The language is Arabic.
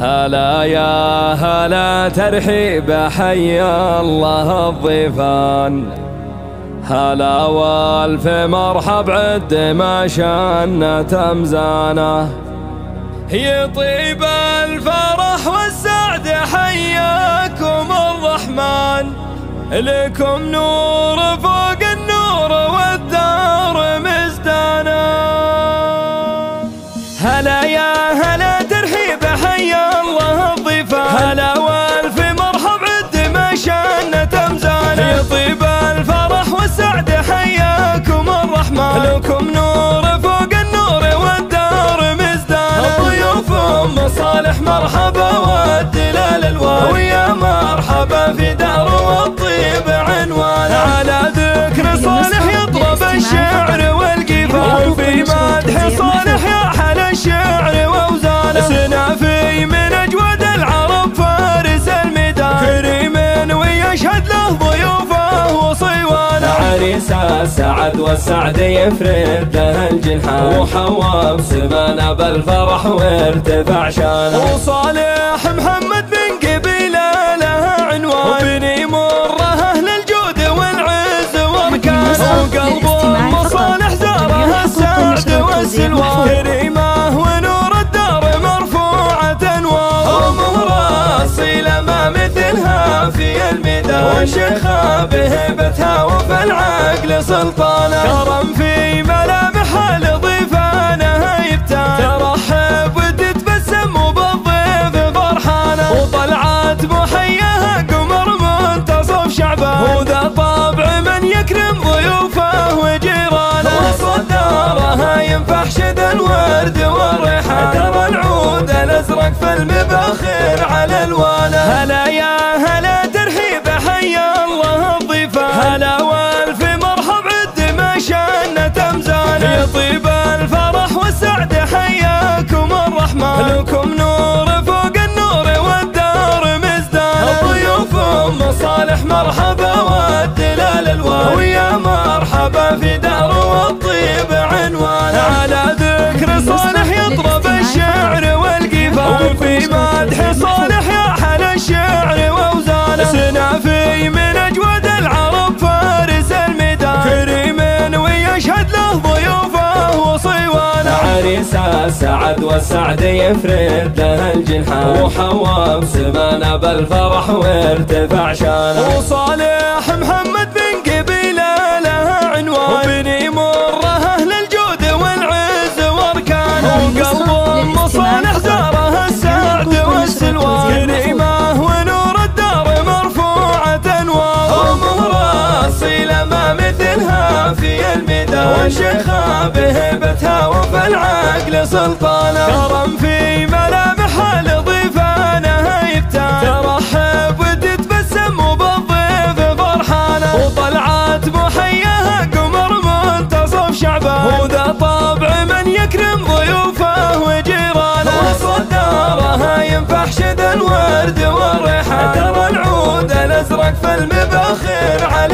هلا يا هلا ترحيب حي الله الضيفان، هلا والف مرحب عد ما شان تمزانه، يطيب الفرح والسعد حياكم الرحمن، لكم نور فوق النور والدار مزدانه. هلا يا هلا ترحيب حي الله الضيفان، هلا والف مرحب عد ما شان تمزانه، يطيب الفرح والسعد حياكم الرحمن، لكم نور فوق النور والدار مزدانه. ضيوف مصالح مرحبا والدلال الوان، ويا مرحبا في دار والطيب عنوان، على ذكر صالح يطرب الشعر والقفال، وفي مدح صالح يا حلا الشعر واوزانه، سنافي من اجود العرب فارس الميدان، كريم ويشهد له ضيوفه وصيوانه، عريس السعد والسعد يفرد له الجنحان، وحوا بسمانه بالفرح وارتفع شانه، وصالح محمد من قبيله له عنوان، وبني مره اهل الجود والعز واركانه، وقلب مصالح زاره السعد والسلوان، كريمه ونور الدار مرفوعه انوار، ومهره اصيله ما مثلها في الميدان، وشيخه بهيبتها وفي العقل سلطانه، كرم في ملامحها لضيفانها يبتان، ترحب وتتبسم وبالضيف فرحانه، وطلعت محياها قمر منتصف شعبان، وذا طبع من يكرم ضيوفه وجيرانه، وصدارها ينفح شذ الورد والريحان، ترى العود الازرق في المباخر على الوانه. هلا يا هلا ترحيب حي الله الضيفان، هلا والف مرحب عد ما شان تمزانه، يطيب الفرح والسعد حياكم الرحمن، لكم نور فوق النور والدار مزدانه. ضيوف مصالح مرحبا والدلال الوان، ويا مرحبا في دار والطيب عنوان، على ذكر صالح يطرب الشعر والقفال، وفي مدح صالح يا حلا الشعر واوزانه، سنافي من اجود العرب فارس الميدان، كريم ويشهد له ضيوفه وصيوانه، عريس السعد والسعد يفرد له الجنحان، وحوا بسمانه بالفرح وارتفع شانه، وصالح محمد من قبيله له عنوان، وبني مره اهل الجود والعز واركانه، وقلب مصالح زاره السعد والسلوان، كريمه ونور الدار مرفوعه انوار، ومهره اصيله ما مثلها في الميدان، وشيخه بهيبتها وفي العقل سلطانه، كرم في ملامحها لضيفانها يبتان، ترحب وتتبسم وبالضيف فرحانه، وطلعت محياها قمر منتصف شعبان، وذا طبع من يكرم ضيوفه وجيرانه، وصدارها ينفح شذ الورد والريحان، ترى العود الازرق في المباخر على